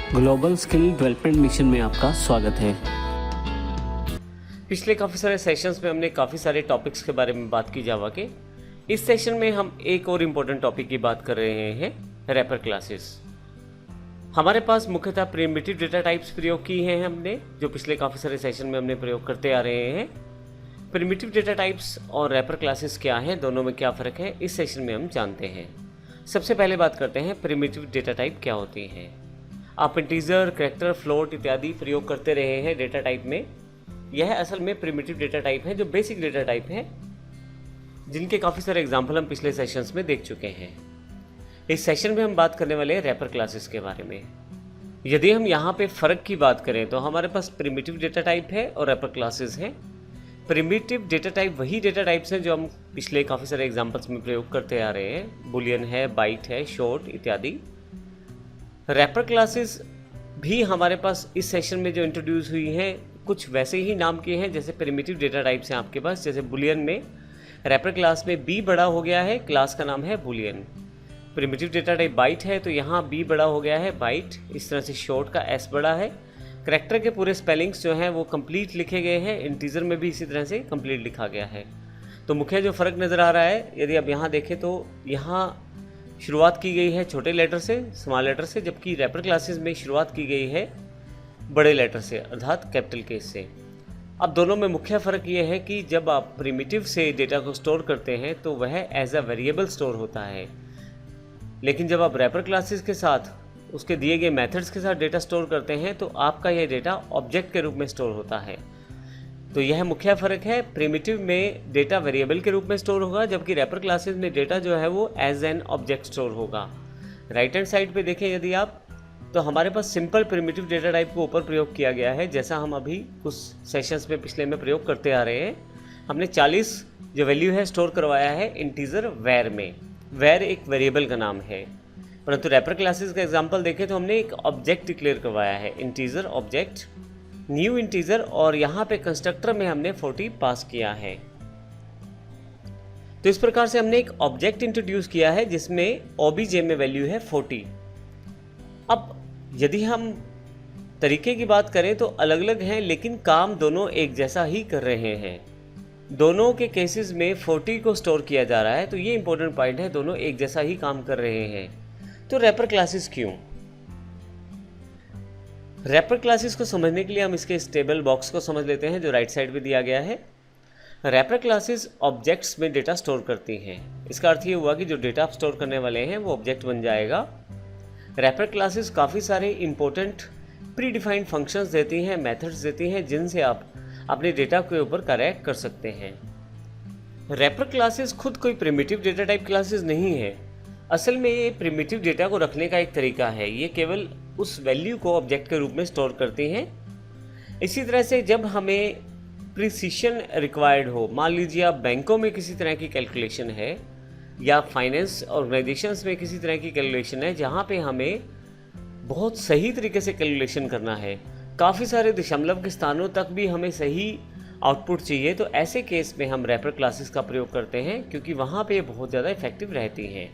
Global skill development mission में आपका स्वागत है। पिछले काफ़ी सारे सेशंस में हमने काफ़ी सारे टॉपिक्स के बारे में बात की जावा के। इस सेशन में हम एक और इम्पोर्टेंट टॉपिक की बात कर रहे हैं, रैपर क्लासेस। हमारे पास मुख्यतः प्रिमिटिव डेटा टाइप्स प्रयोग की हैं हमने, जो पिछले काफ़ी सारे सेशन में हमने प्रयोग करते आ रहे हैं। प्रिमिटिव डेटा टाइप्स और रैपर क्लासेस क्या हैं, दोनों में क्या फ़र्क है, इस सेशन में हम जानते हैं। सबसे पहले बात करते हैं प्रिमिटिव डेटा टाइप क्या होती हैं। आप इंटीजर, कैरेक्टर, फ्लोट इत्यादि प्रयोग करते रहे हैं डेटा टाइप में। यह असल में प्रिमिटिव डेटा टाइप है, जो बेसिक डेटा टाइप है, जिनके काफ़ी सारे एग्जाम्पल हम पिछले सेशंस में देख चुके हैं। इस सेशन में हम बात करने वाले हैं रैपर क्लासेस के बारे में। यदि हम यहाँ पे फ़र्क की बात करें तो हमारे पास प्रिमिटिव डेटा टाइप है और रैपर क्लासेस हैं। प्रिमिटिव डेटा टाइप वही डेटा टाइप्स हैं जो हम पिछले काफ़ी सारे एग्जाम्पल्स में प्रयोग करते आ रहे हैं। बुलियन है, बाइट है, शॉर्ट इत्यादि। रैपर क्लासेस भी हमारे पास इस सेशन में जो इंट्रोड्यूस हुई हैं, कुछ वैसे ही नाम के हैं जैसे प्रिमिटिव डेटा टाइप्स हैं आपके पास। जैसे बुलियन में रैपर क्लास में बी बड़ा हो गया है, क्लास का नाम है Boolean. Primitive data type byte है तो यहाँ बी बड़ा हो गया है, बाइट। इस तरह से शॉर्ट का एस बड़ा है। करैक्टर के पूरे स्पेलिंग्स जो हैं वो कंप्लीट लिखे गए हैं। इंटीजर में भी इसी तरह से कंप्लीट लिखा गया है। तो मुख्य जो फ़र्क नज़र आ रहा है, यदि आप यहाँ देखें तो यहाँ शुरुआत की गई है छोटे लेटर से, स्मॉल लेटर से, जबकि रैपर क्लासेस में शुरुआत की गई है बड़े लेटर से, अर्थात कैपिटल के से। अब दोनों में मुख्य फ़र्क ये है कि जब आप प्रिमिटिव से डेटा को स्टोर करते हैं तो वह एज अ वेरिएबल स्टोर होता है, लेकिन जब आप रैपर क्लासेस के साथ उसके दिए गए मेथड्स के साथ डेटा स्टोर करते हैं तो आपका यह डेटा ऑब्जेक्ट के रूप में स्टोर होता है। तो यह मुख्य फ़र्क है। प्रिमिटिव में डेटा वेरिएबल के रूप में स्टोर होगा, जबकि रैपर क्लासेस में डेटा जो है वो एज एन ऑब्जेक्ट स्टोर होगा। राइट हैंड साइड पे देखें यदि आप, तो हमारे पास सिंपल प्रिमिटिव डेटा टाइप को ऊपर प्रयोग किया गया है, जैसा हम अभी कुछ सेशंस में पिछले में प्रयोग करते आ रहे हैं। हमने 40 जो वैल्यू है स्टोर करवाया है इंटीजर वैर में। वैर एक वेरिएबल का नाम है, परंतु रैपर क्लासेस का एग्जाम्पल देखें तो हमने एक ऑब्जेक्ट डिक्लेयर करवाया है, इंटीजर ऑब्जेक्ट, न्यू इंटीजर, और यहाँ पे कंस्ट्रक्टर में हमने 40 पास किया है। तो इस प्रकार से हमने एक ऑब्जेक्ट इंट्रोड्यूस किया है जिसमें ओबीजे में वैल्यू है 40। अब यदि हम तरीके की बात करें तो अलग अलग हैं, लेकिन काम दोनों एक जैसा ही कर रहे हैं। दोनों के केसेस में 40 को स्टोर किया जा रहा है, तो ये इंपॉर्टेंट पॉइंट है, दोनों एक जैसा ही काम कर रहे हैं। तो रैपर क्लासेस क्यों? रैपर क्लासेस को समझने के लिए हम इसके इस टेबल बॉक्स को समझ लेते हैं जो राइट साइड पे दिया गया है। रैपर क्लासेस ऑब्जेक्ट्स में डेटा स्टोर करती हैं। इसका अर्थ ये हुआ कि जो डेटा आप स्टोर करने वाले हैं वो ऑब्जेक्ट बन जाएगा। रैपर क्लासेस काफ़ी सारे इंपॉर्टेंट प्री डिफाइंड फंक्शंस देती हैं, मेथड्स देती हैं, जिनसे आप अपने डेटा के ऊपर कार्य कर सकते हैं। रैपर क्लासेस खुद कोई प्रिमिटिव डेटा टाइप क्लासेस नहीं है। असल में ये प्रिमिटिव डेटा को रखने का एक तरीका है। ये केवल उस वैल्यू को ऑब्जेक्ट के रूप में स्टोर करती हैं। इसी तरह से जब हमें प्रिसिशन रिक्वायर्ड हो, मान लीजिए आप बैंकों में किसी तरह की कैलकुलेशन है या फाइनेंस ऑर्गेनाइजेशंस में किसी तरह की कैलकुलेशन है जहाँ पे हमें बहुत सही तरीके से कैलकुलेशन करना है, काफ़ी सारे दशमलव के स्थानों तक भी हमें सही आउटपुट चाहिए, तो ऐसे केस में हम रैपर क्लासेस का प्रयोग करते हैं, क्योंकि वहाँ पे बहुत ज़्यादा इफेक्टिव रहती हैं।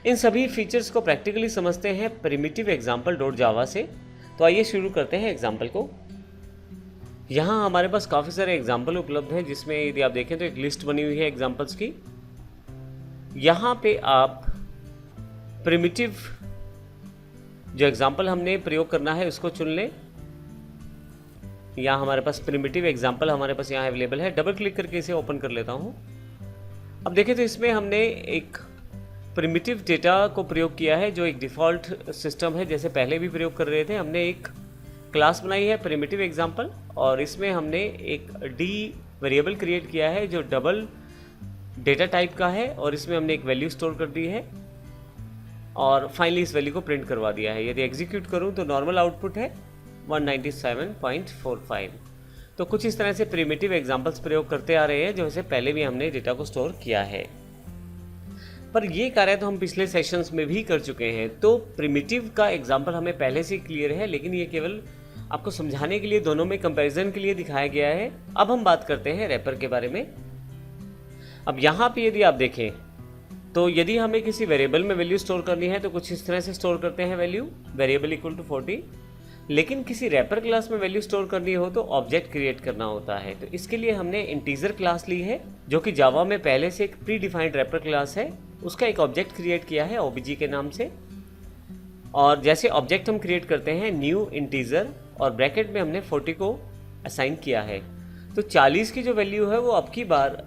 इन सभी फीचर्स को प्रैक्टिकली समझते हैं प्रिमिटिव एग्जाम्पल डॉट जावा से। तो आइए शुरू करते हैं एग्जाम्पल को। यहाँ हमारे पास काफ़ी सारे एग्जाम्पल उपलब्ध हैं, जिसमें यदि आप देखें तो एक लिस्ट बनी हुई है एग्जाम्पल्स की। यहाँ पे आप प्रिमिटिव जो एग्जाम्पल हमने प्रयोग करना है उसको चुन लें। यहाँ हमारे पास प्रिमिटिव एग्जाम्पल हमारे पास यहाँ अवेलेबल है। डबल क्लिक करके इसे ओपन कर लेता हूँ। अब देखें तो इसमें हमने एक प्रिमिटिव डेटा को प्रयोग किया है जो एक डिफ़ॉल्ट सिस्टम है, जैसे पहले भी प्रयोग कर रहे थे। हमने एक क्लास बनाई है प्रिमिटिव एग्जाम्पल, और इसमें हमने एक डी वेरिएबल क्रिएट किया है जो डबल डेटा टाइप का है, और इसमें हमने एक वैल्यू स्टोर कर दी है और फाइनली इस वैल्यू को प्रिंट करवा दिया है। यदि एग्जीक्यूट करूं तो नॉर्मल आउटपुट है 197.45। तो कुछ इस तरह से प्रिमिटिव एग्जाम्पल्स प्रयोग करते आ रहे हैं, जो इससे पहले भी हमने डेटा को स्टोर किया है। पर ये कार्य तो हम पिछले सेशंस में भी कर चुके हैं, तो प्रिमिटिव का एग्जाम्पल हमें पहले से क्लियर है, लेकिन ये केवल आपको समझाने के लिए, दोनों में कंपैरिजन के लिए दिखाया गया है। अब हम बात करते हैं रैपर के बारे में। अब यहाँ पे यदि आप देखें तो यदि हमें किसी वेरिएबल में वैल्यू स्टोर करनी है तो कुछ इस तरह से स्टोर करते हैं वैल्यू, वेरिएबल इक्वल टू 40। लेकिन किसी रैपर क्लास में वैल्यू स्टोर करनी हो तो ऑब्जेक्ट क्रिएट करना होता है। तो इसके लिए हमने इंटीजर क्लास ली है, जो कि जावा में पहले से एक प्री डिफाइंड रैपर क्लास है, उसका एक ऑब्जेक्ट क्रिएट किया है ओबीजी के नाम से। और जैसे ऑब्जेक्ट हम क्रिएट करते हैं न्यू इंटीजर, और ब्रैकेट में हमने 40 को असाइन किया है। तो 40 की जो वैल्यू है वो अब की बार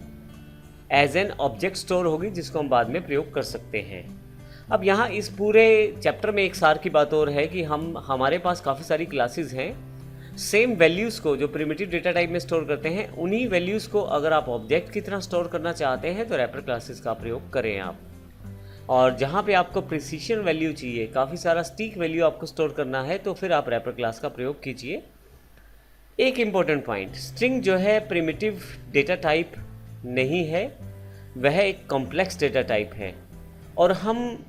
एज एन ऑब्जेक्ट स्टोर होगी, जिसको हम बाद में प्रयोग कर सकते हैं। अब यहाँ इस पूरे चैप्टर में एक सार की बात और है कि हमारे पास काफ़ी सारी क्लासेस हैं। सेम वैल्यूज़ को जो प्रिमिटिव डेटा टाइप में स्टोर करते हैं, उन्हीं वैल्यूज़ को अगर आप ऑब्जेक्ट की तरह स्टोर करना चाहते हैं तो रैपर क्लासेस का प्रयोग करें आप। और जहाँ पे आपको प्रिसिशन वैल्यू चाहिए, काफ़ी सारा स्टिक वैल्यू आपको स्टोर करना है, तो फिर आप रैपर क्लास का प्रयोग कीजिए। एक इम्पॉर्टेंट पॉइंट, स्ट्रिंग जो है प्रिमिटिव डेटा टाइप नहीं है, वह एक कॉम्प्लेक्स डेटा टाइप है। और हम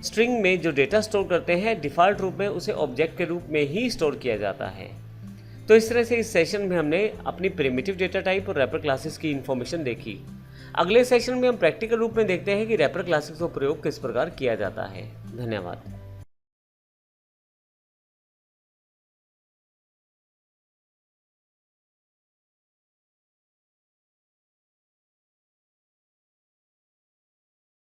स्ट्रिंग में जो डेटा स्टोर करते हैं डिफ़ॉल्ट रूप में उसे ऑब्जेक्ट के रूप में ही स्टोर किया जाता है। तो इस तरह से इस सेशन में हमने अपनी प्रिमिटिव डेटा टाइप और रैपर क्लासेस की इन्फॉर्मेशन देखी। अगले सेशन में हम प्रैक्टिकल रूप में देखते हैं कि रैपर क्लासेस का प्रयोग किस प्रकार किया जाता है। धन्यवाद।